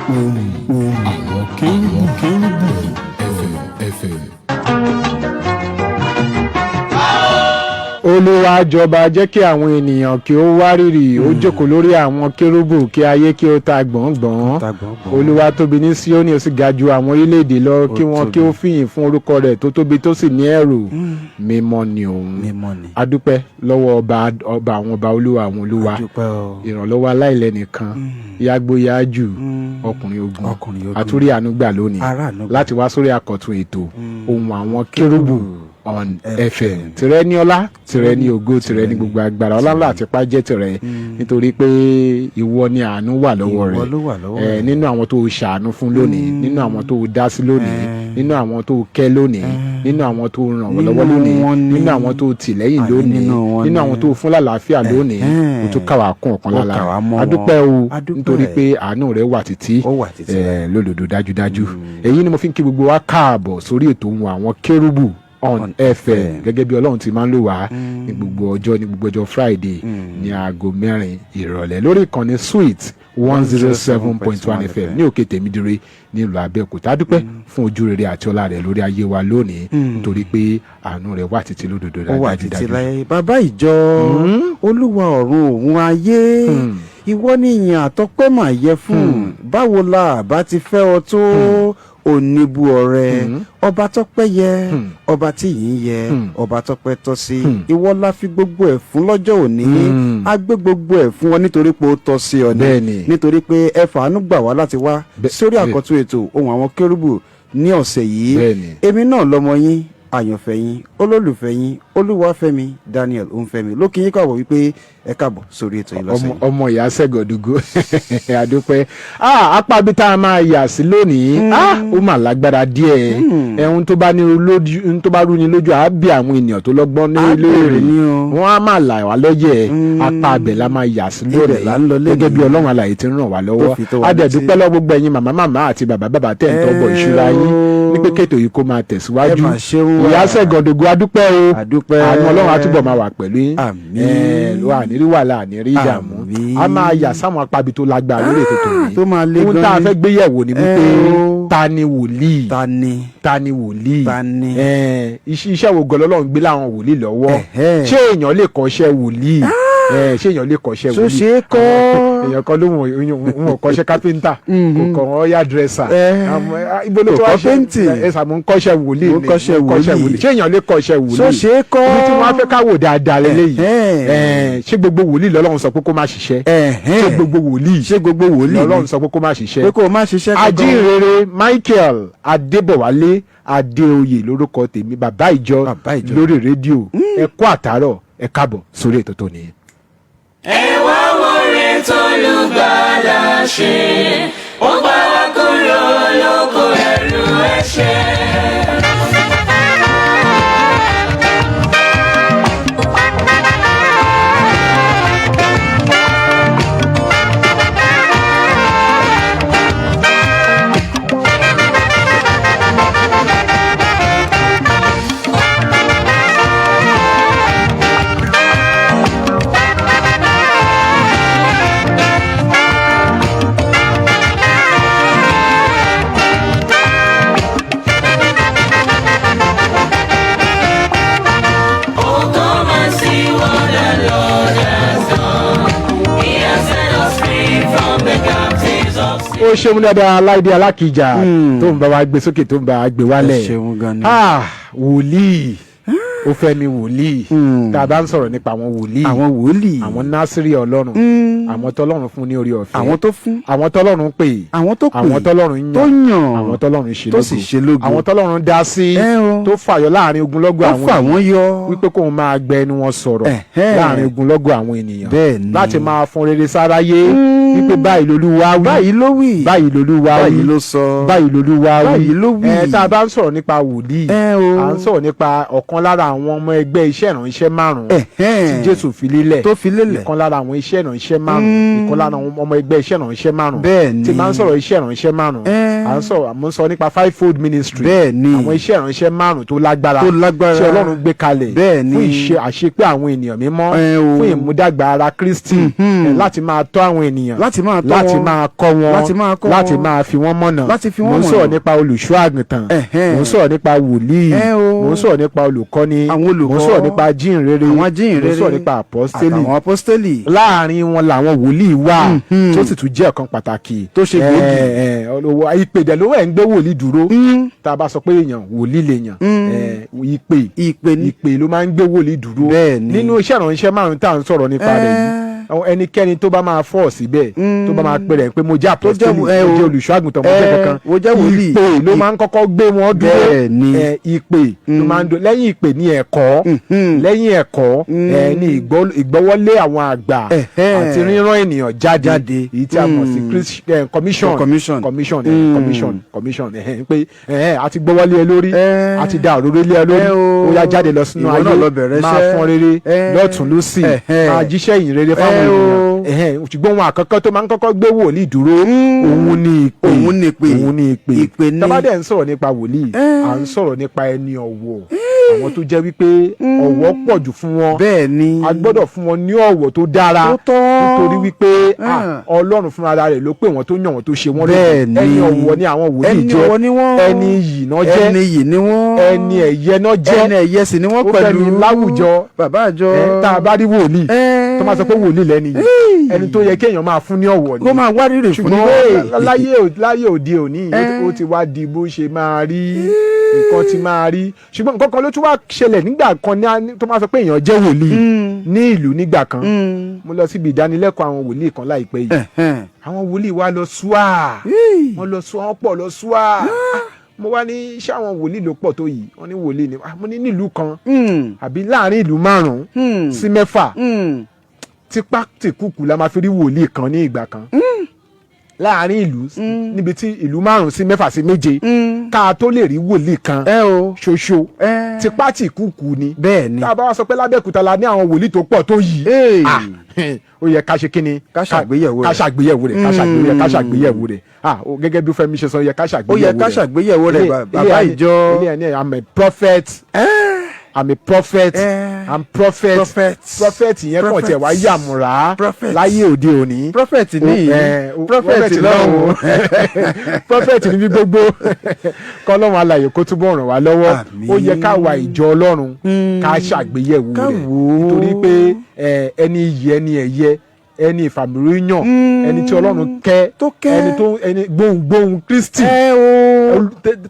Ohun Awon Kerubu FM. Olúwa jọba jẹ́ kí àwọn ènìyàn kí ó wárìrì ó jókòó lórí àwọn kérúbù kí ayé kí ó ta gbọ̀ngbọ̀n. Olúwa tóbi ní Síónì ó sì ga ju àwọn orílẹ̀-èdè lọ kí wọn kí ó fìyìn fún orúkọ rẹ̀ tó tóbi tó sì ní ẹ̀rù. Mímọ́ ni òun. Adúpẹ́ lọ́wọ́ ọba àwọn ọba olúwa àwọn olúwa. Ìrànlọ́wọ́ aláìlẹ́nìkan yágbóyájù ọkùnrin ogun àtúrí àánú gbà lónìí láti wá sórí àkọ́tún ètò Ohun Awon Kerubu on FM. Tìrẹ ní ọlá, tìrẹ ní ògo, tìrẹ ní gbogbo agbára. Ọlá ńlá àti ipá jẹ́ tìrẹ nítorí pé ìwọ ni àánú wà lọ́wọ́ rẹ̀. Nínú àwọn tó ṣàánú fún lónìí, nínú àwọn tó dá sí lónìí, nínú àwọn tó kẹ́ lónìí, nínú àwọn tó ràn wọ́n lọ́wọ́ lónìí, nínú àwọn tó tì lẹ́yìn lónìí, nínú àwọn tó fún lálàáfíà lónìí, ó tún káwá kún ọ̀kan lára. Adúpẹ́ o nítorí pé àánú rẹ̀ wà títí lódodo dájúdájú. Èyí ni mo fi ń kí gbogbo wa káàbọ̀ sórí ètò Ohun Awon Kerubu on FM gẹ́gẹ́ bí Ọlọ́run ti máa ń lò wá ní gbogbo ọjọ́ Friday ní aago 4 ìrọ̀lẹ́ lórí ìkànnì Sweet 107.1 FM ní òkè Tèmídire nílùú Abẹ́òkúta. Adúpẹ́ fún ojú rere àti ọlá rẹ̀ lórí ayé wa lónìí nítorí pé àánú rẹ̀ wà títí lódodo dájúdájú. Bàbá ìjọ Olúwa ọ̀run òun ayé ìwọ ni ìyìn àtọpẹ́ mà yẹ fún. Báwo la bá ti fẹ́ ọ tó oníbu ọrẹ ọba tọ́pẹ́ yẹ ọba tí yìí yẹ ọba tọ́pẹ́ tọ́ sí ìwọ la fi gbogbo ẹ̀ fún lọ́jọ́ òní a gbé gbogbo ẹ̀ fún ọ nítorí pé ó tọ́ sí ọ ní nítorí pé ẹ fàánú gbà wá láti wá sórí àkọ́tún ètò Ohun Awon Kerubu ní ọ̀sẹ̀ yìí. Èmi náà lọmọ yín àyànfẹ́ yín olólùfẹ́ yín Olúwafẹ́mi Daniel Ofemi ló kí yín káàbọ̀ wípé ẹ káàbọ̀ sórí ètò yìí lọ́sẹ̀ yìí. ọmọ ìyá sẹ́gọ̀dùgó àdúpẹ́ apá bí tá a máa yà sí lónìí ó mà lágbára díẹ̀ ẹ̀hún tó bá rú ni lójú á bí àwọn ènìyàn tó lọ́gbọ́n ní ilé ni wọ́n á máa là wá lọ́yẹ̀ apá abẹ̀ la máa yà sí lónìí gẹ́gẹ́ bí Ọlọ́run alààyè ti ń ràn wá lọ́wọ́ adẹ̀dúpẹ́ lọ́wọ́ gbogbo ẹ̀yin màmá àti bàbá tẹ̀ ń tọ́bọ̀ ìṣúra yín ní pé kéètò yìí kó máa tẹ̀síwájú ìyá sẹ́gọ̀dùgó adúpẹ́ o àánú Ọlọ́run á túbọ̀ máa wà pẹ̀lú yín ànírí wàhálà ànírí ìdààmú a máa yà sáwọn apábi tó lágbára lórí ètò yìí ohun tá a fẹ́ gbé yẹ̀wò ni wípé ta ni wòlíì ta ni wòlíì iṣẹ́ wo gan l'Ọlọ́run gbé láwọn wòlíì lọ́wọ́ ṣé èèyàn lè kọ́ṣẹ́ wòlíì ṣé èèyàn lè kọ́ṣẹ́ wòlíì ṣe é kọ́ èèyàn kan ló mọ̀ kọ́ṣẹ́ kápẹ́ńtà kò kàn ọ́ yá dírẹ́sà ibo ló tó wá ṣe ẹ̀sà mò ń kọ́ṣẹ́ wòlíì ni ṣé èèyàn lè kọ́ṣẹ́ wòlíì ṣe é kọ́ ibi tí wọ́n á fẹ́ káwò dáadáa lélẹ́yìí ṣé gbogbo wòlíì l'Ọlọ́run sọ pé kó má ṣiṣẹ́ ṣé gbogbo wòlíì l'Ọlọ́run sọ pé kó má ṣiṣẹ́ ajínrere Michael Adébọ̀wálé Adéoyè lórúkọ tèmi bàbá ìjọ lórí rédíò ẹ kú àtàárọ̀ ẹ káàbọ̀ sórí ètò tó nìyẹn. Ẹ wá wọrẹ t'Olùgbàlà ṣe ó gbà wá kúrò lóko ẹrù ẹ̀ṣẹ̀. ó ṣeun dáadáa Láìdé Alákìjà tó ń bá wa gbé sókè tó ń bá wa gbé wálẹ̀ wòlíì Ofemi wòlíì tá a bá ń sọ̀rọ̀ nípa àwọn wòlíì àwọn násìrì Ọlọ́run àwọn tọ́lọ́run fún ní orí ọ̀fẹ́ àwọn tọ́lọ́run pè àwọn tọ́lọ́run yàn àwọn tọ́lọ́run ṣe lógo àwọn tọ́lọ́run dá sí tó fàyọ láàrin ogunlọ́gọ̀ àwọn ènìyàn wípé kóun máa gbẹ ẹnu wọn sọ̀rọ̀ láàrin ogunlọ́gọ̀ àwọn ènìyàn láti máa fún rere sáráyé wípé báyìí l'Olúwa wí báyìí l'Olúwa wí báyìí l'Olúwa wí tá a bá ń sọ̀rọ̀ nípa wòlíì à ń sọ̀rọ̀ nípa ọ̀kan lára àwọn ọmọ ẹgbẹ́ iṣẹ́ ìránṣẹ́ márùn-ún tí Jésù fi lélẹ̀ ìkan lára àwọn iṣẹ́ ìránṣẹ́ márùn-ún ìkan lára àwọn ọmọ ẹgbẹ́ iṣẹ́ ìránṣẹ́ márùn-ún tí máa ń sọ̀rọ̀ iṣẹ́ ìránṣẹ́ márùn-ún à ń sọ nípa fivefold ministry àwọn iṣẹ́ ìránṣẹ́ márùn-ún tó lágbára tí Ọlọ́run gbé kalẹ̀ fún ìṣe àṣepé àwọn ènìyàn mímọ́ fún ìmúdàgbà ara Kristi láti máa tọ́ àwọn ènìyàn láti máa tọ́ láti wọn, máa kọ́ wọn, láti máa kọ́ láti wọn, máa fi wọ́n mọ̀nà. láti fi wọ́n mo ń mọ̀nà. sọ̀rọ̀ nípa olùṣọ́ àgùntàn, mo ń sọ̀rọ̀ nípa wòlíì, mo ń sọ̀rọ̀ nípa olùkọ́ni, àwọn olùkọ́, mo ń sọ̀rọ̀ nípa ajínrere, àwọn mo ajínrere, ń sọ̀rọ̀ nípa àpọ́stélì. àtàwọn apọ́stélì. láàárín wọn làwọn wòlíì wà tó sì tún jẹ́ ọ̀kan pàtàkì tó ṣe gbòógì. ìpè dẹ̀ ló wẹ̀ ń gbé wòlíì dúró. tá a bá sọ pé èèyàn wòlíì lèèyàn, ìpè ló máa ń gbé wòlíì dúró. Bẹ́ẹ̀ni. nínú iṣẹ́ ìránṣẹ́ márùn-ún tá à ń sọ̀rọ̀ nípa rẹ̀ yìí, àwọn ẹnikẹ́ni tó bá máa fọ́ síbẹ̀, tó bá máa pè rẹ̀ pé mo jẹ́ àpọ́stélì, mo jẹ́ olùṣọ́ àgùntàn, mo jẹ́ kankan, mo jẹ́ wòlíì. ìpè ló máa ń kọ́kọ́ gbé wọn dúró. Bẹ́ẹ̀ni. ìpè ló máa ń dúró. lẹ́yìn ìpè ní ẹ̀kọ́, lẹ́yìn ẹ̀kọ́ ní ìgbọ́wọ́lé àwọn àgbà àti rírán ènìyàn jáde, èyí tí a mọ̀ sí commission pé a ti gbọ́wọ́lé ẹ lórí, a ti da òróró lé ẹ lórí, ó yá jáde lọ sínú ayé, máa fọ́n rere lọ́tùn lósì, máa jíṣẹ́ ìyìn rere fáwọn ènìyàn. ṣùgbọ́n ohun àkọ́kọ́ tó máa ń kọ́kọ́ gbé wòlíì dúró, òun ni ìpè. tábàdẹ̀ ń sọ̀rọ̀ nípa wòlíì, à ń sọ̀rọ̀ nípa ẹni ọ̀wọ̀, àwọn tó jẹ́ wípé ọ̀wọ̀ pọ̀ jù fún wọn. Bẹ́ẹ̀ni. a gbọ́dọ̀ fún wọn ní ọ̀wọ̀ tó dára, nítorí wípé Ọlọ́run fúnra rẹ̀ ló pè wọ́n, tó yàn wọ́n, tó ṣe wọ́n lóko. ẹni ọ̀wọ̀ ni àwọn wòlíì jẹ́, ẹni iyì náà jẹ́, ẹni ẹ̀yẹ náà jẹ́, ẹni ẹ̀yẹ sì ni wọ́n ó pẹ̀lú fẹ́mi láwùjọ. bàbá àjọ. tá a bá rí wòlíì tó máa sọ pé wòlíì lẹ́ni yìí, ẹni tó yẹ kéèyàn máa fún ní ọ̀wọ̀ ni. kó máa wá rírì fún ṣùgbọ́n láyé òde òní ó ti wá di bó ṣe máa rí, nǹkan ti máa rí. ṣùgbọ́n nǹkan kan ló tún wá ṣẹlẹ̀ nígbà kan tó máa sọ pé èèyàn jẹ́ wòlíì ní ìlú nígbà kan. mo lọ síbi ìdánilẹ́kọ̀ọ́ àwọn wòlíì kan láìpẹ́ yìí. àwọn wòlíì wa lọ súà, wọ́n lọ súà, wọ́n pọ̀ lọ súà. mo wá ní ṣé àwọn wòlíì ló pọ̀ tó yìí, wọ́n ní wòlíì ni. mo ní nílùú kan àbí láàrin ìlú 5 sí 6 tipá tìkùkù la máa fi rí wòlíì kan ní ìgbà kan. láàrin ìlú níbi tí ìlú 5 sí 6 sí 7 ká tó lè rí wòlíì kan ṣoṣo, tipá tìkùkù ni. Bẹ́ẹ̀ni. tá a bá wá sọ pé lábẹ́òkúta la ní àwọn wòlíì tó pọ̀ tó yìí, ó yẹ ká ṣe kí ni, ká ṣàgbéyẹ̀wò rẹ̀. gẹ́gẹ́ bí Fẹ́mi ṣe sọ, ó yẹ ká ṣàgbéyẹ̀wò rẹ̀. bàbá ìjọ. ilé ẹni I'm a prophet. I'm a prophet. I'm prophet. Prophet yẹn kàn tiẹ̀ wá yàmùrà láyé òde òní. Prophet ní prophet lọ́wọ́. Prophet ní bí gbogbo. kọ́lọ́run alààyè kó túbọ̀ ràn wá lọ́wọ́. ó yẹ ká wá ìjọ Ọlọ́run ká ṣàgbéyẹ̀wò rẹ̀. nítorí pé ẹni iyì, ẹni ẹ̀yẹ, ẹni ìfàmìlóyàn, ẹni tí Ọlọ́run kẹ́, ẹni gbohùngbohùn Kristi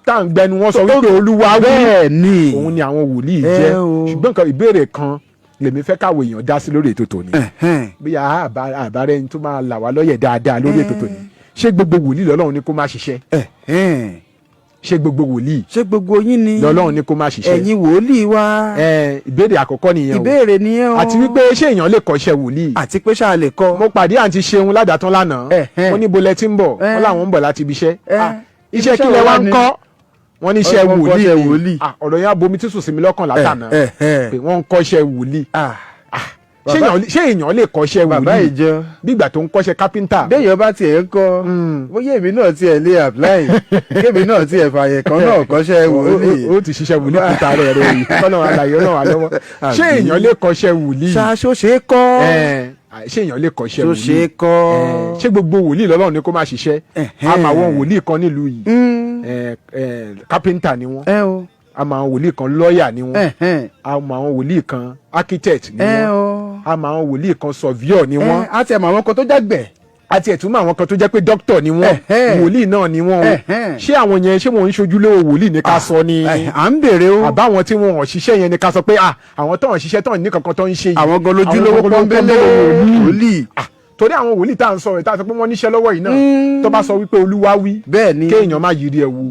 tá à ń gbẹnu wọn sọ wípé Olúwa wí, òun ni àwọn wòlíì jẹ́. ṣùgbọ́n nǹkan ìbéèrè kan lèmi fẹ́ káwọ èèyàn dá sí lórí ètò tòní, bí àbárẹ ẹni tó máa là wá lọ́yẹ̀ dáadáa lórí ètò tòní. ṣé gbogbo wòlíì lọ́lọ́run ní kó má ṣiṣẹ́? ṣé gbogbo wòlíì, ṣé gbogbo yín ni lọ́lọ́run ní kó má ṣiṣẹ́? ẹ̀yin wòlíì wa. ìbéèrè àkọ́kọ́ nìyẹn o. ìbéèrè nìyẹn o. àti wípé ṣé èèyàn lè kọ́ṣẹ́ wòlíì? àti pé ṣáà lè kọ́. mo pàdé àǹtí Ṣeun Ládàtán lánàá, wọ́n ní bolẹ̀ tí ń bọ̀, wọ́n làwọn ń bọ̀ láti ibi iṣẹ́. iṣẹ́ kí lẹ wá ń kọ́? wọ́n ní iṣẹ́ wòlíì. ọ̀rọ̀ yẹn abomi tí sùn sí mi lọ́kàn látànà pé wọ́n ń kọ́ṣẹ́ wòlíì. ṣé èèyàn lè kọ́ṣẹ́ wòlíì? bàbá ìjọ. bígbà tó ń kọ́ṣẹ́ kápẹ́ńtà. béèyàn bá tiẹ̀ ń kọ́, bóyá èmi náà tiẹ̀ lè apply, kébì náà tiẹ̀ fààyè kan náà kọ́ṣẹ́ wòlíì. ó ti ṣiṣẹ́ wòlíì kúta rẹ̀ rẹ̀ yìí kọ́nà àlàyé náà wà lọ́wọ́. ṣé èèyàn lè kọ́ṣẹ́ wòlíì? ṣaṣọ ṣe é kọ́. ṣé èèyàn lè kọ́ṣẹ́ wòlíì? ṣe é kọ́. ṣé gbogbo wòlíì lọ́lọ́run ní kó má ṣiṣẹ́? àmọ́ àwọn wòlíì kan nílùú yìí kápẹ́ńtà ni wọ́n, àmọ́ àwọn wòlíì kan lọ́ọ̀yà ni wọ́n, àmọ́ àwọn wòlíì kan architect ni wọ́n, àmọ́ àwọn wòlíì kan surveyor ni wọ́n, àti àmọ́ àwọn kan tó jágbẹ̀, àti ẹ̀túnmọ̀ àwọn kan tó jẹ́ pé doctor ni wọ́n, wòlíì náà ni wọ́n o. ṣé àwọn yẹn ṣé wọ́n ń ṣojúlówó wòlíì ní ká sọ ni? à ń bèrè o. àbáwọn tí wọn ò ṣiṣẹ́ yẹn ní ká sọ pé àwọn tó ń ṣiṣẹ́ tó ń ní kankan tó ń ṣe yìí, àwọn gan lójúlówó pọ́nbélé wòlíì. torí àwọn wòlíì tá à ń sọ̀rọ̀ tá a sọ pé wọ́n níṣẹ́ lọ́wọ́ yìí náà, tó bá sọ wípé Olúwa wí, bẹ́ẹ̀ ni kéèyàn má yiri ẹ̀ wò,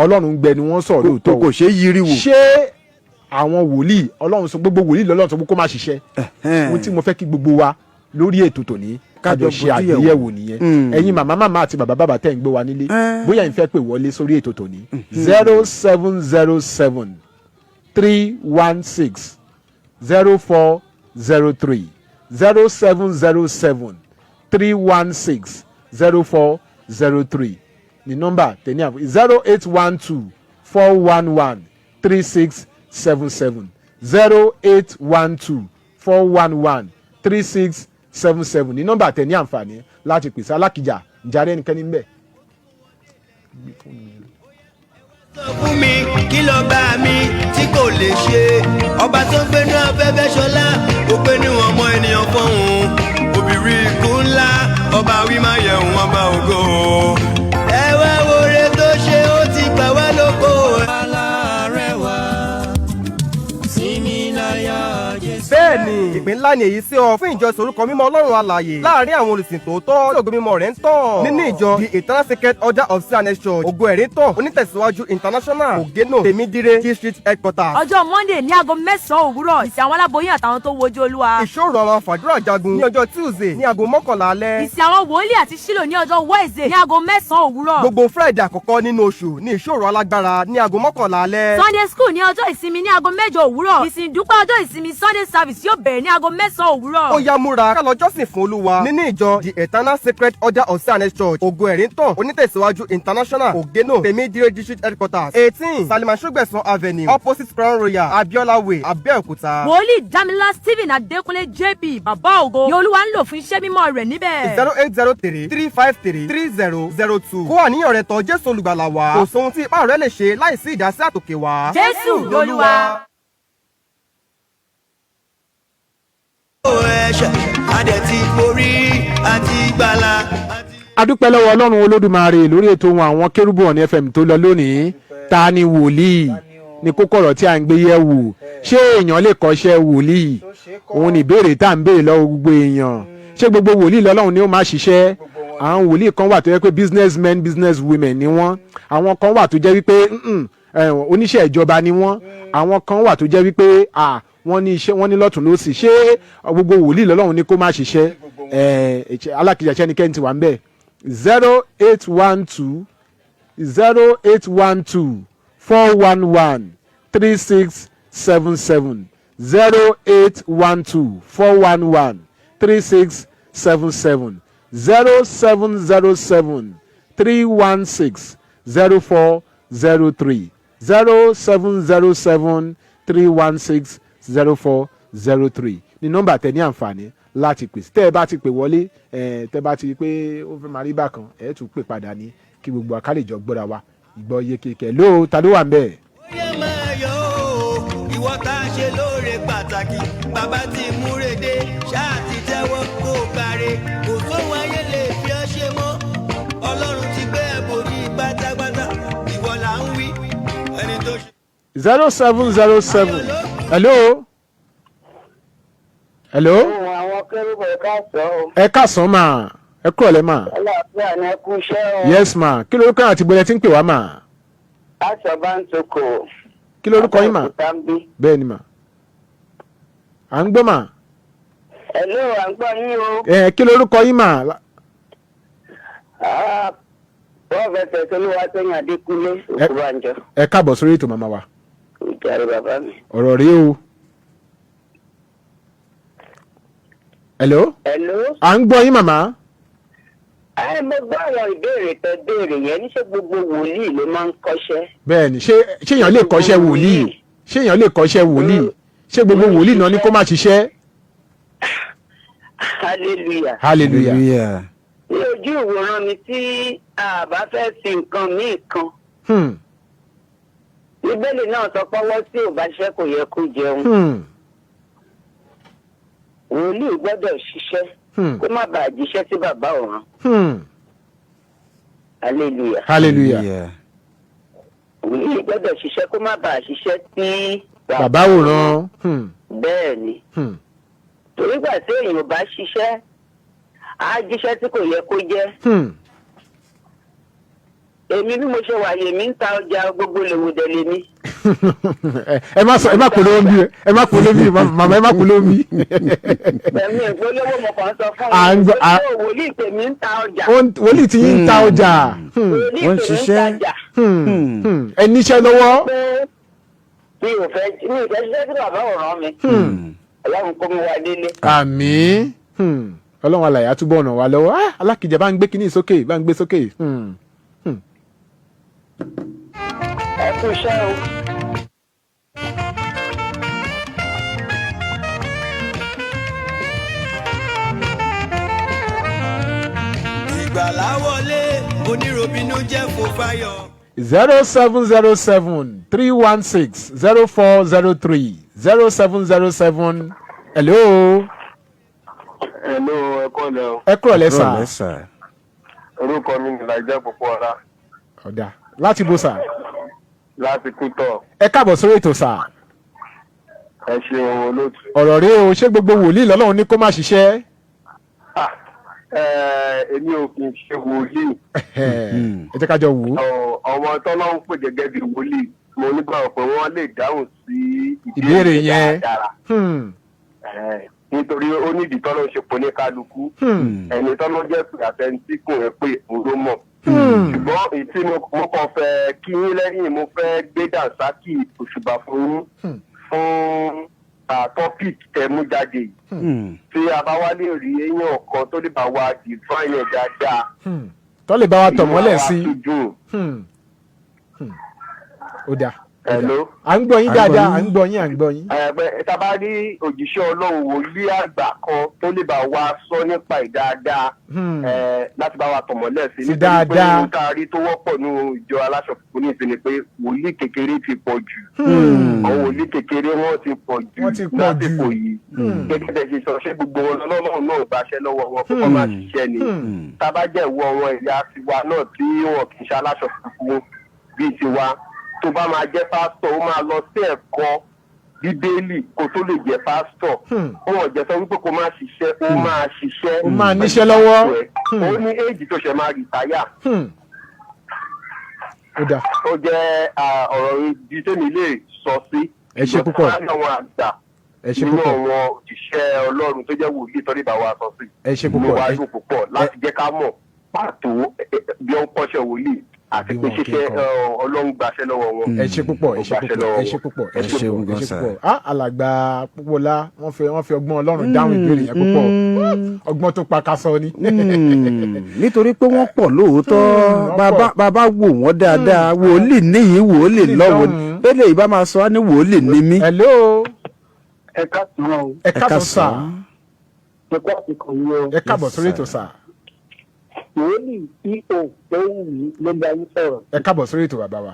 Ọlọ́run gbẹ ni wọ́n sọ̀rọ̀ lóòótọ́, kò ṣe é yiri wò. ṣé àwọn wòlíì Ọlọ́run sọ gbogbo wòlíì lọ́lọ́run sọ pé kó má ṣiṣẹ́? ohun tí mo fẹ́ kí gbogbo wa lórí ètò tòní kájọ ṣe àgbéyẹ̀wò nìyẹn. ẹ̀yin màmá àti bàbá tẹ̀ ń gbé wa nílé, bóyá ìfẹ́ pè wọlé sórí ètò tòní 0707 316 0403 0707 316 0403 ní nọ́mbà tẹ̀lé àbọ̀ 0812 411 3677 0812 411 3677 ní nọ́mbà tẹ̀lé àǹfààní láti pèsè Alákìjà jáde ẹnikẹ́ni ń bẹ̀. sọ fún mi kí ló bá mi tí kò lè ṣe ọba tó gbénú afẹ́fẹ́ ṣọlá ó gbé níwọ̀n ọmọ ènìyàn fọ́hùn obìnrin ikú ńlá ọba wí máa yẹ òun ọba ògo ẹ wá wo re tó ṣe ó ti gbà wá lóko. alárẹ̀wá sinmi láyà Jésù. bẹ́ẹ̀ni ìpín ńlá ni èyí sí ọ fún ìjọsìn orúkọ mímọ́ Ọlọ́run alààyè láàrin àwọn olùsìn tòótọ́ tí ògo mímọ́ rẹ̀ ń tàn nínú ìjọ the Eternal Sacred Order of Zionist Church ògo ẹ̀rí tàn onítẹ̀síwájú international ògénò tèmídìrè key street headquarters. ọjọ́ monday ní aago 9 òwúrọ̀ ìsìn àwọn aláboyún àtàwọn tó wojú olúwa. ìṣòro àwọn àfàdúrà jagun ní ọjọ́ tuesday ní aago 11 alẹ́. ìsìn àwọn wòlíì àti sílò ní ọjọ́ wednesday ní aago 9 òwúrọ̀. gbogbo friday àkọ́kọ́ nínú oṣù ní ìṣòro alágbára ní aago 11 alẹ́. sunday school ní ọjọ́ ìsinmi ní aago 8 òwúrọ̀. ìsìn ìdúpẹ́ ọjọ́ ìsinmi sunday service yóò bẹ̀rẹ̀ ní aago 9 òwúrọ̀. ó yá múra ká lọ jọ́sìn fún olúwa nínú ìjọ the Eternal Sacred Order of Zionist Church ògo ẹ̀rí tàn onítẹ̀síwájú international ògénò tèmídìrè district headquarters 18 Salima Sogbeson avenue opposite Crown Royal Abiola way Abẹ́òkúta. wòlíì damila stephen adékúnlé jp bàbá ògo ni olúwa ń lò fún iṣẹ́ mímọ́ rẹ̀ níbẹ̀. 0803-353-3002 kó àníyàn rẹ tọ̀ Jésù olùgbàlà wá kò sóhun tí ipá rẹ lè ṣe láìsí ìdásí àtòkè wá. jésù lolúwa. ẹ̀ṣẹ̀ adẹ̀ ti borí àti gbàlà. adúpẹ́ lọ́wọ́ ọlọ́run olódùmarè lórí ètò Ohun Àwọn Kérúbù on FM tó lọ lónìí. Ta ni wòlíì ní kókó ọ̀rọ̀ tí a ń gbé yẹ̀ wò. Ṣé èèyàn lè kọ́ṣẹ́ wòlíì? Òun ni ìbéèrè tá à ń béèrè lọ́wọ́ gbogbo èèyàn. Ṣé gbogbo wòlíì lọ́lọ́run ni ó máa ṣiṣẹ́? Àwọn wòlíì kan wà tó jẹ́ pé businessmen business women ni wọ́n. Àwọn kan wà tó jẹ́ wípé oníṣẹ́ ìjọba ni wọ́n. Àwọn kan wà tó jẹ́ wípé wọ́n ní iṣẹ́ wọ́n ní lọ́tún lósì. Ṣé gbogbo wòlíì lọ́lọ́run ni kó máa ṣiṣẹ́? Alákìjà ṣẹ́nikẹ́ni ti wà ń bẹ̀. 0812 411 3677 0812 411 3677 0707 316 0403 0707 316 0403 ní nọ́mbà tẹ ní àǹfààní láti pè tẹ́ ẹ bá ti pè wọlé tẹ́ bá ti pé ó fẹ́ máa rí bákan ẹ tún pè padà ní kí gbogbo àkàlẹ̀jọ gbọ́ra wa ìgbọ́ yé kékeré ló ta ló wà ń bẹ̀. bóyá máa yọ ó ìwọ tá a ṣe lóore pàtàkì bàbá ti múrèdè ṣáà ti jẹ́wọ́ kó gbàre kò sóhun ayé lè fi ọ́ ṣe mọ́ ọlọ́run ti gbé ẹ̀bùn ní pátápátá ìwọ là ń wí ẹni tó ṣe. 0707 hello. hello. Ohun Àwọn Kérúbù ẹ káàsán o. ẹ káàsán mà ẹ kúrọ̀lẹ́ mà. Àlàáfíà ni ẹ kú iṣẹ́ o. yes ma kí lorúkọ àti bọ́lẹ̀ tí ń pè wá mà. Aṣọ bá ń tokò. kí lorúkọ yín mà. bẹ́ẹ̀ ni mà. à ń gbọ́ mà. Hello, à ń gbọ́ yín o. kí lorúkọ yín mà. Prọfẹ̀sẹ̀ Tolúwatóyìn Adékúnlé Òkúbànjọ. ẹ káàbọ̀ sórí ètò màmá wa. Ìjàre bàbá mi. ọ̀rọ̀ rí o. hello. Hello. à ń gbọ́ yín màmá. Mo gbọ́ àwọn ìbéèrè tẹ béèrè yẹn ní ṣé gbogbo wòlíì ló máa ń kọ́ṣẹ́. bẹ́ẹ̀ni ṣé èèyàn lè kọ́ṣẹ́ wòlíì ṣé èèyàn lè kọ́ṣẹ́ wòlíì ṣé gbogbo wòlíì náà ni kó má ṣiṣẹ́. hallelujah. hallelujah. ní ojú ìwòran mi tí a bá fẹ́ fi nǹkan míì kan. Bíbélì náà sọ pọ́wọ́ tí ò bá ṣiṣẹ́ kò yẹ kó jẹun. Wòlíì gbọ́dọ̀ ṣiṣẹ́ kó má bàa jíṣẹ́ sí bàbá òun. hallelujah. hallelujah. Wòlíì gbọ́dọ̀ ṣiṣẹ́ kó má bàa ṣiṣẹ́ sí bàbá òun. bẹ́ẹ̀ ni. torí gbà tí èèyàn bá ṣiṣẹ́ á jíṣẹ́ tí kò yẹ kó jẹ́. èmi bí mo ṣe wà yèmí ń ta ọjà gbogbo lèwòdè lèmi. ẹ má polówó bí ẹ má polówó bí màmá ẹ má polówó bí. Bẹ̀mí ìpolówó mo kàn sọ fún mi. Wòlíì tèmi ń ta ọjà. Wòlíì tí yín ń ta ọjà. Wòlíì tèmi ń tajà. Ẹ níṣẹ́ lọ́wọ́. Mi ò fẹ́ ṣiṣẹ́ tí bàbá ò rán mi. Ọlọ́run kó mi wá délé. Àmín. Ọlọ́run alàyè á túbọ̀ ràn wá lọ́wọ́. Alákìjà bá ń gbé kinní sókè bá ń gbé sókè. Ẹ kú iṣẹ́ o. ròbìnú jẹ́ fò fáyọ̀. 0707-316-0403 0707. Hello. Hello, ẹ kọ́lẹ̀ o. Ẹ kúrò lẹ́sà. Orúkọ mi ni Láìjẹ́ Pọ̀pọ̀ọ́lá. Ọ̀dà láti bó sà. Láti Kútọ̀. Ẹ káàbọ̀ sórí ètò sà. Ẹ ṣeun olóòtú. Ọ̀rọ̀ rí o, ṣé gbogbo wòlíì lọ́lọ́run ní kó má ṣiṣẹ́? Èmi ò kì í ṣe wòlíì. Ẹ jẹ́ ká jọ wò ó. Ọmọ tọ́lọ́run pè gẹ́gẹ́ bí wòlíì, mo nígbà pé wọ́n lè dáhùn sí ìbéèrè yẹn. Nítorí ó ní ìdí tọ́lọ́ ṣe pọ̀ ní kálukú. Ẹni tọ́lọ́ jẹ́ pé àtẹnití kò rẹ̀ pé òun ló mọ̀. Ṣùgbọ́n èyí tí mo kàn fẹ́ kí yín lẹ́yìn mo fẹ́ gbé dànsákì òṣùbà fún fún topic tẹ̀mú jáde yìí. Tí a bá wá lè rí èèyàn kan tó lè bá wa define ẹ̀ dáadáa. Tó lè bá wa tọ̀ mọ́lẹ̀ sí. Ó dáa. Hello. À ń gbọ́ yín dáadáa, à ń gbọ́ yín, à ń gbọ́ yín. Tá a bá rí òjíṣẹ́ Ọlọ́run wòlíì àgbà kan tó lè bá wa sọ nípa ìdáadáa láti bá wa tọ̀mọ́lẹ̀ sí. Dáadáa. Nítorí pé ohun tá a rí tó wọ́pọ̀ ní ìjọ aláṣọ funfun ní ìsinmi pé wòlíì kékeré ti pọ̀ jù. Àwọn wòlíì kékeré wọ́n ti pọ̀ jù lásìkò yìí. Gẹ́gẹ́ bẹ́ẹ̀ ṣe sọ ṣé gbogbo wọn lọ́lọ́run náà gbaṣẹ́ lọ́wọ́ wọn kó má ṣiṣẹ́ ni. Tá a bá jẹ́ ìwọ wọn ìyá tiwa náà tí wọn kì í ṣe aláṣọ funfun bíi tiwa. Tó bá máa jẹ́ pásítọ̀ ó máa lọ sí ẹ̀kọ́ bíbélì kó tó lè jẹ́ pásítọ̀. Wọ́n jẹ́ sọ wípé kó máa ṣiṣẹ́ ó máa ṣiṣẹ́. Ó máa níṣẹ́ lọ́wọ́. Ó ní éèjì tó ṣe máa rìtáyà. Ó dáa. Ó jẹ́ ọ̀rọ̀ ibi tẹ́mi lè sọ sí. Ẹ ṣé púpọ̀. Àwọn àgbà nínú àwọn òṣìṣẹ́ Ọlọ́run tó jẹ́ wòlíì tọ́lé bá wa sọ sí. Ẹ ṣé púpọ̀. Mo wá dùn púpọ̀ láti jẹ́ ká mọ̀ pàtó bí ó ń kọ́ṣẹ́ wòlíì. Àti pé ṣiṣẹ́ Ọlọ́run gbaṣẹ́ lọ́wọ́ wọn. Ẹ ṣé púpọ̀, ẹ ṣé púpọ̀, ẹ ṣé púpọ̀, ẹ ṣé púpọ̀, ẹ ṣé púpọ̀. Alàgbà Púpọ̀lá wọ́n fi ọgbọ́n Ọlọ́run dáhùn ìbéèrè yẹn púpọ̀. Ọgbọ́n tó pakasọ ni. Nítorí pé wọ́n pọ̀ lóòótọ́ bàbá wò wọ́n dáadáa wòlíì níyì wòlíì lọ́wọ́ bẹ́ẹ̀ ìbá máa sọ á ní wòlíì ní mí. Hello. Ẹ káàsán o. Ẹ káàsán sà. Ẹ káàbọ̀ sórí ètò sà. Wòlíì EO lóhùn mi ló ń bá yín sọ̀rọ̀. Ẹ káàbọ̀ sórí ètò bàbá wa.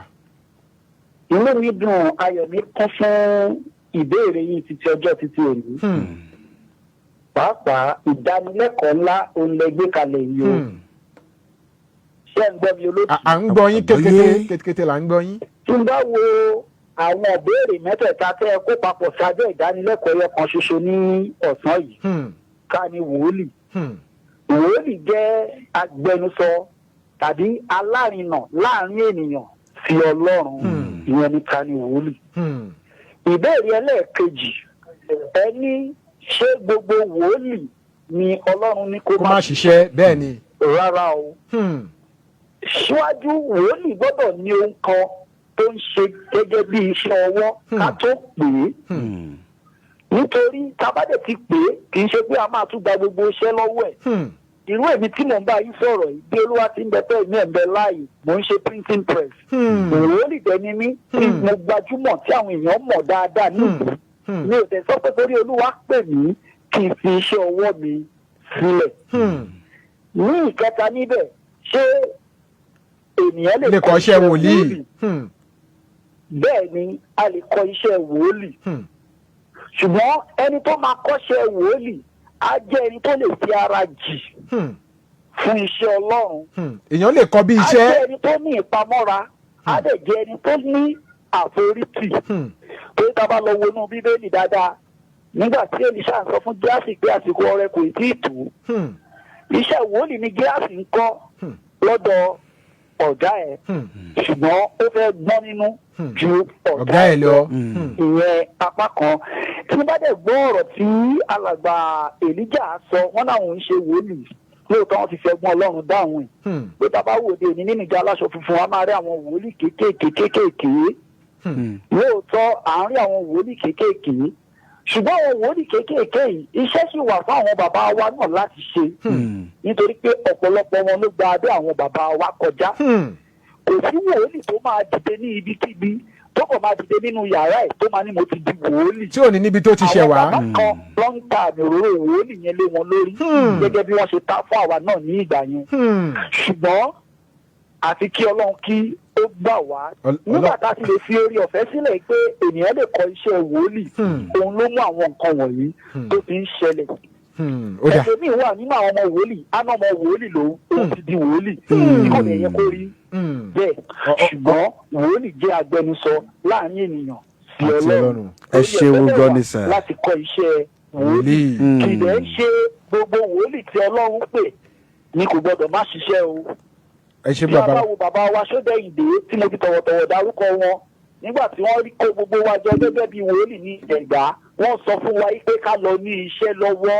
Inú mi dùn, ayọ̀ mi kún fún ìbéèrè yìí títí ọjọ́ títí òní. Pàápàá ìdánilẹ́kọ̀ọ́ ńlá òun lẹ gbé kalẹ̀ yìí o. Ṣé ẹ ń gbọ́ mi olóòtú? À ń gbọ́ yín kétékété là ń gbọ́ yín. Tí n bá wo àwọn ìbéèrè mẹ́tẹ̀ẹ̀ta tẹ́ ẹ kó papọ̀ sábẹ́ ìdánilẹ́kọ̀ọ́ yẹn kan ṣoṣo ní ọ̀sán yìí. Ká ní wòlíì. Wòlíì jẹ́ agbẹnusọ tàbí alárinà láàrin ènìyàn sí Ọlọ́run. Ìyẹn ní ká ní wòlíì. Ìbéèrè ẹlẹ́ẹ̀kejì ẹni ṣé gbogbo wòlíì ni Ọlọ́run ní kó má ṣiṣẹ́ bẹ́ẹ̀ ni. Rárá o. Síwájú wòlíì gbọ́dọ̀ ní ohun kan tó ń ṣe gẹ́gẹ́ bí iṣẹ́ ọwọ́ ká tó pè é. Nítorí tábàdẹ̀ ti pè é kì í ṣe pé a máa tún gba gbogbo iṣẹ́ lọ́wọ́ ẹ̀. Irú èmi tí mò ń bá yín sọ̀rọ̀ yìí bí Olúwa ti ń bẹ tẹ́ ìmí ẹ̀ ń bẹ láàyè mò ń ṣe printing press. Wòlíì dẹni mí tí mo gbajúmọ̀ tí àwọn èèyàn mọ̀ dáadáa nílùú. Mi ò tẹ̀ sọ pé torí Olúwa pè mí kí n fi iṣẹ́ ọwọ́ mi sílẹ̀. Ní ìkẹta níbẹ̀ ṣé ènìyàn lè kọ́ iṣẹ́ wòlíì? Bẹ́ẹ̀ ni a lè kọ́ iṣẹ́ wòlíì. Ṣùgbọ́n ẹni tó máa kọ́ṣẹ́ wòlíì á jẹ́ ẹni tó lè fi ara jì fún iṣẹ́ Ọlọ́run. Èèyàn lè kọ́ bí iṣẹ́. Á jẹ́ ẹni tó ní ìpamọ́ra, á dẹ̀ jẹ́ ẹni tó ní àforítì. Pé tá a bá lọ wo inú Bíbélì dáadáa, nígbà tí Èlíṣà ń sọ fún Gíásì pé àsìkò ọrẹ kò tí ì tó. Iṣẹ́ wòlíì ni Gíásì ń kọ́ lọ́dọ̀ ọ̀gá ẹ̀, ṣùgbọ́n ó fẹ́ gbọ́n nínú ju ọ̀gá ẹ̀ lọ. Ìyẹn apá kan. Tí wọ́n bá dẹ̀ gbọ́ ọ̀rọ̀ tí alàgbà Èlíjà sọ, wọ́n náà ń ṣe wòlíì. Lóòótọ́ wọn ti fi ẹ̀gbọ́n Ọlọ́run dáhùn ẹ̀. Pé tá a bá wòde òní nínú ìjọ aláṣọ funfun, a máa rí àwọn wòlíì kéékèèké. Lóòótọ́ à ń rí àwọn wòlíì kéékèèké. Ṣùgbọ́n àwọn wòlíì kéékèèké yìí, iṣẹ́ sì wà fún àwọn bàbá wa náà láti ṣe. Nítorí pé ọ̀pọ̀lọpọ̀ wọn ló gba abẹ́ àwọn bàbá wa kọjá. Kò sí wòlíì tó máa dìde ní ibikíbi tó kàn máa dìde nínú yàrá ẹ̀ tó máa ní mo ti di wòlíì. Tí ò ní níbi tó ti ṣẹ̀ wá. Àwọn bàbá kan ló ń ta àmì òróró wòlíì yẹn lé wọn lórí. Gẹ́gẹ́ bí wọ́n ṣe ta fún àwa náà ní ìgbà yẹn. Ṣùgbọ́n àfi kí ọlọ́run kí ó gbà wá nígbà tá a ti lè fi orí ọ̀fẹ́ sílẹ̀ pé ènìyàn lè kọ iṣẹ́ wòlíì òun ló mú àwọn nǹkan wọ̀nyí tó fi ń ṣẹlẹ̀. ẹlòmíì wà nínú àwọn ọmọ wòlíì àná ọmọ wòlíì lòun ó ti di wòlíì tí kò lè yẹ kó rí bẹ́ẹ̀ ṣùgbọ́n wòlíì jẹ́ agbẹnusọ láàrin ènìyàn sí ọlọ́run. ẹ ṣeun gan ni sà. láti kọ iṣẹ́ wòlíì kì í dẹ̀ ṣe gbogbo wòlíì tí ọlọ́run pè ní kò gbọdọ̀ má ṣiṣẹ́ o. ẹ ṣe bí a bá wo bàbá wa Ṣódẹ̀yìndé tí mo fi tọ̀wọ̀tọ̀wọ̀ dárúkọ wọn nígbà tí wọ́n rí kó gbogbo wa jọ gẹ́gẹ́ bí wòlíì ní Ẹ̀gbá wọ́n sọ fún wa pé ká lọ ní iṣẹ́ lọ́wọ́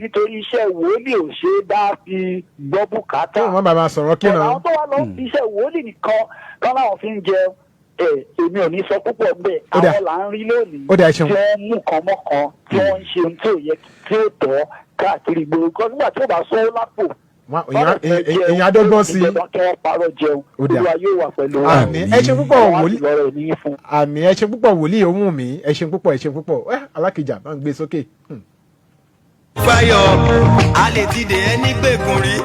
nítorí iṣẹ́ wòlíì ò ṣe é dá fi gbọ́ bùkátà. wọ́n bá máa sọ̀rọ̀ kí náà. àwọn tó wá lọ fi iṣẹ́ wòlíì nìkan kán láwọn fi ń jẹ èmi ò ní sọ púpọ̀ bẹ́ẹ̀ àwọn là ń rí lónìí tí wọ́n mú kan mọ́kan tí wọ́n ń ṣe ohun tí ò yẹ tí ó tọ́ káàkiri gbòòrò kan nígbà tí ó bá sọ lápò èyàn adọ́gbọ́n sí olúwa yóò wà pẹ̀lú wa. àmì ẹ ṣe púpọ̀ wòlíì àmì ẹ ṣe púpọ̀ wòlíì ohun mi ẹ ṣe púpọ̀ alákìjà máa ń gbé sókè. fáyọ̀ a lè ti dè ẹ́ nígbèkùn rí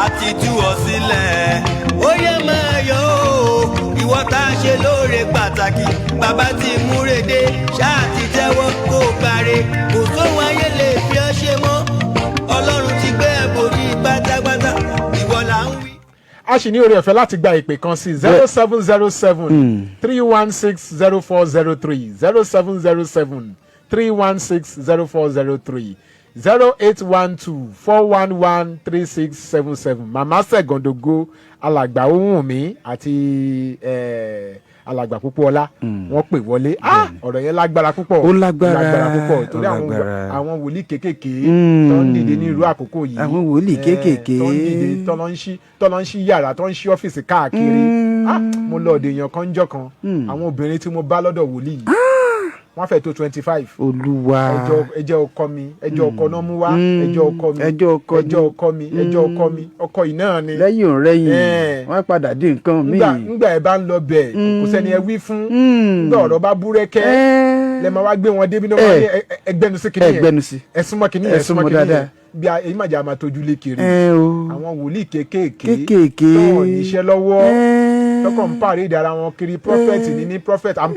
a ti tú ọ sílẹ̀ ó yẹ máa yọ̀ ó ìwọ tá a ṣe lóore pàtàkì bàbá ti múrèdè ṣáà ti tẹ́wọ́ kó gbáre kò sóhun ayé lè fi ọ́ ṣe mọ́ ọlọ́run ti gbé ẹ̀bùrí pátápátá ìwọ là ń wí. a sì ní oore ọ̀fẹ́ láti gba ìpè kan sí 0707-316-0403 0707-316-0403 0812-411-3677 màmá sẹ̀gàndógó alàgbà ohun mi àti alàgbà Pópóọlá wọ́n pè wọlé ọ̀rọ̀ yẹn lágbára púpọ̀ ó lágbára púpọ̀ torí àwọn wòlíì kéékèèké tó ń dìde ní irú àkókò yìí àwọn wòlíì kéékèèké tó ń dìde tó lọ ń ṣí yàrá tó ń ṣí ọ́fíìsì káàkiri mo lọ ọ̀dọ̀ èèyàn kan jọ́ kan àwọn obìnrin tí mo bá lọ́dọ̀ wòlíì yìí wọ́n fẹ́ tó 25. olúwa ẹjọ́ ọkọ mi ẹjọ́ ọkọ náà mú wá ẹjọ́ ọkọ mi ẹjọ́ ọkọ mi ọkọ yìí náà ni. lẹ́yìn ọ̀rẹ́yìn wọ́n padà dín nǹkan míì. nígbà ẹ bá ń lọ bẹ̀ kò sẹ́ni ẹ wí fún nígbà ọ̀rọ̀ bá búrẹ́kẹ́ lẹ́ máa wá gbé wọn débi náà wọ́n ní ẹgbẹ́nusí kìnìyẹn ẹ̀súnmọ́ kìnìyẹn ẹ̀súnmọ́ kìnìyẹn bí èyí màjà máa tójú lé kiri àwọn wòlíì kéékèèké tó wọ́n níṣẹ́ lọ́wọ́ tọkọ ń pàrí ìdára wọn kiri prophet ní prophet I'm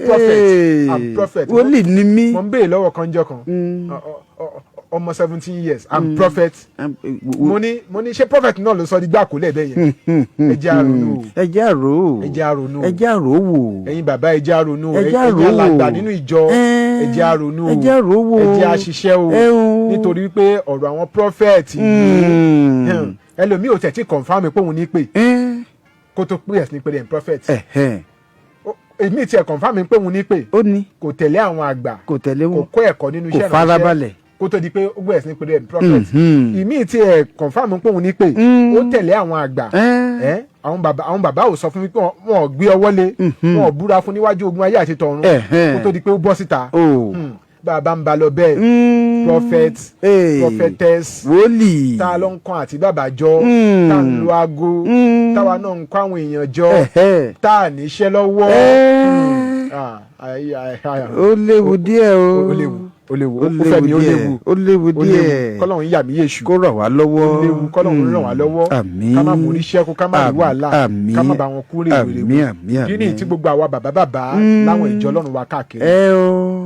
prophet wòlíì ni mí. mo ń béèrè lọ́wọ́ kanjọ́ kan ọmọ 17 years I'm prophet mo ní ṣé prophet náà ló sọ di gbà kó lẹ́ẹ̀bẹ̀ yẹn ẹjẹ́ àrònú wò ẹ̀yin bàbá ẹjẹ́ àrònú ẹ̀yin alàgbà nínú ìjọ ẹjẹ́ àrònú ẹjẹ́ àṣìṣẹ́ o nítorí wípé ọ̀rọ̀ àwọn prophet yìí ẹlòmíì ò tẹ̀ tí confam pé òun ní pè kó tó pé ẹ̀sìn pé prophet èmi tiẹ̀ confam pé òun ní pè kò tẹ̀lé àwọn àgbà kò kọ́ ẹ̀kọ́ nínú iṣẹ́ ìránṣẹ́ kó tó di pé ó gbé ẹ̀sìn pé prophet èmi tiẹ̀ confam pé òun ní pè ó tẹ̀lé àwọn àgbà àwọn bàbá ò sọ fún mi pé wọn ò gbé ọwọ́ lé wọn ò búra fún níwájú ogun ayé àti tọ̀run kó tó di pé ó bọ́ síta bàbá ń ba lọ bẹ́ẹ̀ prophet prophetess wòlíì tá a lọ ń kọ́ àti bàbá jọ tá a ń lo aago táwa náà ń kọ́ àwọn èèyàn jọ tá a níṣẹ́ lọ́wọ́ ó léwu díẹ̀ o ó léwu Ofemi ó léwu díẹ̀ kọ́lọ́run yà mí yéṣu kó ràn wá lọ́wọ́ ó léwu kọ́lọ́run ràn wá lọ́wọ́ àmín ká má mórí ṣẹ́kù ká má rí wàhálà ká má bá wọn kú rèwerèwe kí ni tí gbogbo àwa bàbá láwọn ìjọ Ọlọ́run wa káàkiri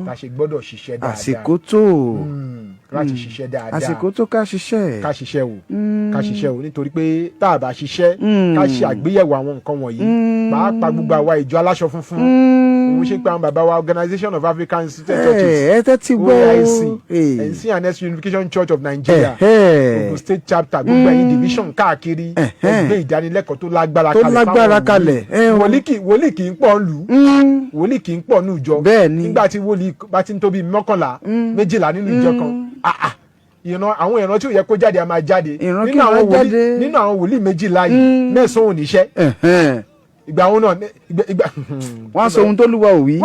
tá a ṣe gbọ́dọ̀ ṣiṣẹ́ dáadáa àsìkò tó láti ṣiṣẹ́ dáadáa àsìkò tó ká ṣiṣẹ́ wò nítorí pé tá a bá ṣiṣẹ́ ká ṣe àgbéyẹ̀wò àwọn nǹkan wọ̀nyí pàápàá gbogbo àwa ìjọ aláṣọ funfun òun ṣe pé àwọn bàbá wa Organization of African Institute Churches OAIC NCNS Unification Church of Nigeria Ogun State Chapter gbogbo ẹ̀yin division káàkiri ẹgbẹ́ ìdánilẹ́kọ̀ọ́ tó lágbára kalẹ̀ wòlíì kì í pọ̀ lù wòlíì kì í pọ̀ nù ìjọ nígbà tí wòlíì bá ti ń tóbi 11 12 nínú ìjọ kan àwọn ìran tí ò yẹ kó jáde a máa jáde nínú àwọn wòlíì 12 yìí 9 ò níṣẹ́ ìgbà àwọn náà wọ́n sọ ohun tó lúwa ò wí.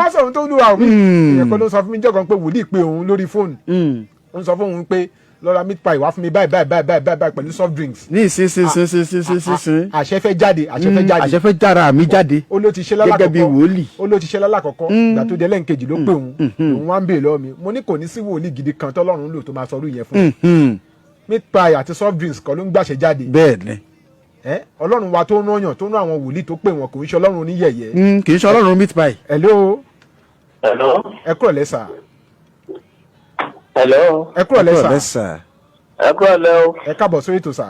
ìyẹn kan ló sọ fún mi jọ̀kan pé wòlíì pé òun lórí fóònù ó ń sọ fún òun pé lọ́ra meat pie wá fún mi báyìí pẹ̀lú soft drinks. ní ìsinsìnyí. àṣẹ fẹ́ jáde. àṣẹ fẹ́ jára mi jáde. ó ló ti ṣe lálàkọ́kọ́ gẹ́gẹ́ bí wòlíì. ó ló ti ṣe lálàkọ́kọ́ ìgbà tó dé lẹ́ǹkejì ló pè òun wá ń bèèrè lọ́wọ́ mi mo ní kò ní sí wòlíì gidi kan tọ́lọ́run lò tó máa sọ irú yẹn fún mi. meat pie àti soft drinks kọ́ ló ń gbàṣẹ jáde. bẹ́ẹ̀ni. ọlọ́run wa tó ń rányàn tó ń rán àwọn wòlíì tó pè wọ́n kò ń ṣe ọlọ́run oníyẹ̀yẹ́. kì í ṣe ọlọ́run meat pie. hello. Hello. ẹ kúrò lẹ́sà. Hello. ẹ kúrò lẹ́sà. Ẹ kúrò lẹ́ o. ẹ káàbọ̀ sórí ètò sà.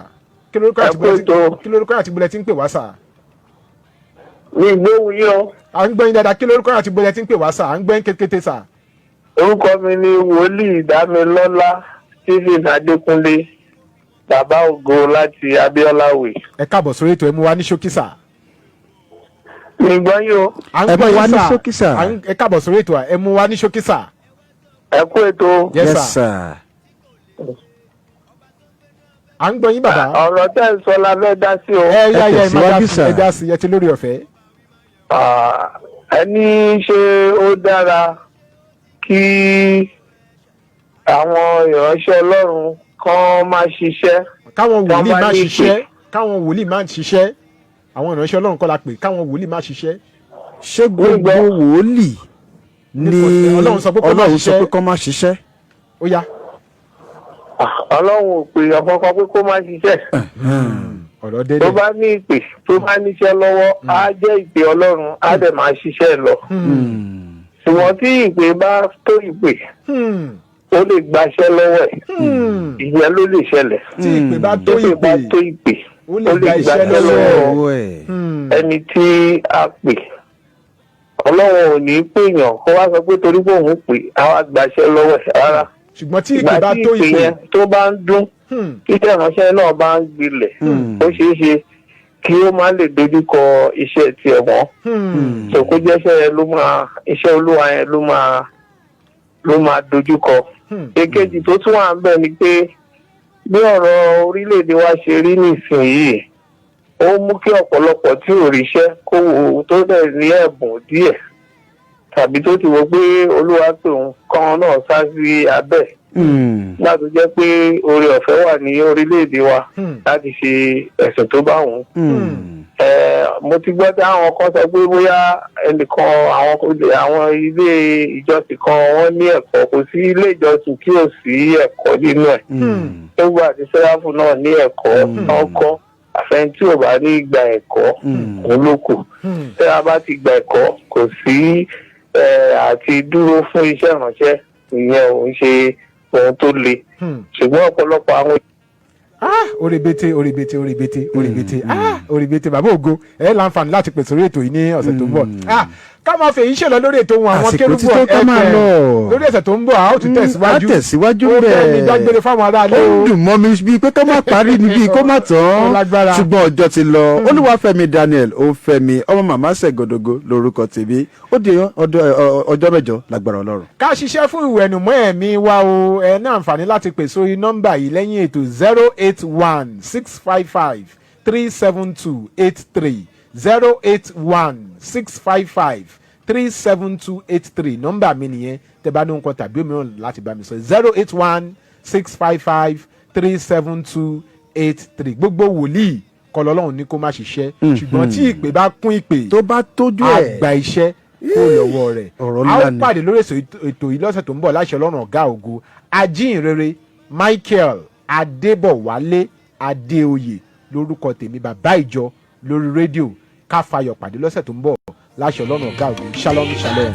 kí lórúkọ àti bọ́lẹ̀ tí ń pè wá sà. Mi gbóhùn yín o. à ń gbọ́ yín dáadáa kí lórúkọ àti bọ́lẹ̀ tí ń pè wá sà à ń gbọ́ yín kété sà. Orúkọ mi ni Wòlíì Dámilọ́lá Stephen Adékúnlé, bàbá ògo láti Abíọ́láwè. ẹ káàbọ̀ sórí ètò ẹ mú wa ní ṣókí sà. Mi gbọ́ yín o. à ń gbọ́ yín sà. ẹ káàbọ̀ sórí ètò ẹ mú wa ní ṣókí sà. Ẹ kú ètò. yes sir. à ń gbọ́ yín bàbá. Ọ̀rọ̀ tẹ́ ń sọ la fẹ́ dá sí o. ẹ dá sí ẹ ti lórí ọ̀fẹ́. Ẹni ṣe ó dára kí àwọn ìránṣẹ́ Ọlọ́run kan máa ṣiṣẹ́. káwọn wòlíì máa ṣiṣẹ́ àwọn ìránṣẹ́ Ọlọ́run kọ́ la pè káwọn wòlíì máa ṣiṣẹ́. ṣé gbogbo wòlíì ni Ọlọ́run sọ pé kọ́ máa ṣiṣẹ́. ó yá. Ọlọ́run ò pè ọ̀kankan pé kó máa ṣiṣẹ́. ọ̀rọ̀ dédé. tó bá ní ìpè tó bá níṣẹ́ lọ́wọ́ á jẹ́ ìpè Ọlọ́run á dẹ̀ máa ṣiṣẹ́ lọ. ṣùgbọ́n tí ìpè bá tó ìpè ó lè gbaṣẹ́ lọ́wọ́ ẹ̀ ìyẹn ló lè ṣẹlẹ̀. tí ìpè bá tó ìpè ó lè gbaṣẹ́ lọ́wọ́ ẹni tí a pè. Ọlọ́run ò ní pèèyàn kó wá sọ pé torí pé òun pè á wá gbaṣẹ́ lọ́wọ́ ẹ̀ rárá. ṣùgbọ́n tí ìpè bá tó ìpè yẹn tó bá ń dún iṣẹ́ ìránṣẹ́ náà bá ń gbilẹ̀ ó ṣeé ṣe kí ó má lè dojúkọ iṣẹ́ tiẹ̀ mọ́. ṣòkó jẹ́ṣẹ́ yẹn iṣẹ́ Olúwa yẹn ló máa dojúkọ. èkejì tó tún wà ń bẹ̀ ni pé bí ọ̀rọ̀ orílẹ̀-èdè wa ṣe rí nísìnyìí ó mú kí ọ̀pọ̀lọpọ̀ tí ò ríṣẹ́ kó wò tó dẹ̀ ní ẹ̀bùn díẹ̀ tàbí tó ti wò pé Olúwa pé òun kan náà sá sí abẹ́ láti jẹ́ pé oore ọ̀fẹ́ wà ní orílẹ̀-èdè wa láti ṣe ẹ̀sìn tó bá wù. mo ti gbọ́ tí àwọn kan sọ pé bóyá ẹnìkan àwọn ilé ìjọsìn kan wọ́n ní ẹ̀kọ́ kò sí ilé ìjọsìn tí ò sí ẹ̀kọ́ nínú ẹ̀. Tógbà àti sẹ́ráfù náà ní ẹ̀kọ́ náà kọ́ àfẹn tí ò bá ní gba ẹ̀kọ́ òun ló kù. Tí a bá ti gba ẹ̀kọ́ kò sí àti dúró fún iṣẹ́ ìránṣẹ́ ìyẹn ò ń ṣe ohun tó le. Ṣùgbọ́n ọ̀pọ̀lọpọ̀ àwọn oríbete bàbá ògo ẹ láǹfààní láti pèsè orí ètò yìí ní ọ̀sẹ̀ tó ń bọ̀. ká máa fèyí ṣèlọ lórí ètò ohun àwọn kérúbù ẹ̀fẹ̀ lórí ọ̀sẹ̀ tó ń bọ̀ a ó tún tẹ̀síwájú ó fẹ́ mi dágbére fáwọn aráalé o. ó dùn mọ́ mi bíi pé kó má parí ni bíi kó má tán ṣùgbọ́n ọjọ́ ti lọ. Olúwafẹ́mi Daniel Ofemi ọmọ màmá Ṣẹ̀gọ̀dọ̀gọ̀ lórúkọ tèmi ó di ọjọ́ mẹ́jọ lágbára Ọlọ́run. ká ṣiṣẹ́ fún ìwẹ̀nùmọ́ ẹ̀mí wa o ẹ ní àǹfààní láti pèsè orí nọ́mbà yìí lẹ́yìn ètò 081-655-37283 081-655-37283 nọ́mbà mi nìyẹn tẹ́ bá ní nǹkan tàbí òmíràn láti bá mi sọ 081-655-37283 gbogbo wòlíì kọlọ́lọ́run ní kó má ṣiṣẹ́ ṣùgbọ́n tí ìpè bá kún ìpè tó bá tójú ẹ̀ àgbà iṣẹ́ kó lọ́wọ́ rẹ̀ a ó pàdé lórí ètò yìí lọ́sẹ̀ tó ń bọ̀ láṣẹ Ọlọ́run ọ̀gá ògo ajínrere Michael Adébọ̀wálé Adéoyè lórúkọ tèmi bàbá ìjọ lórí rédíò ká fayọ̀ pàdé lọ́sẹ̀ tó ń bọ̀ láṣẹ Ọlọ́run ọ̀gá ògo shalom shalom.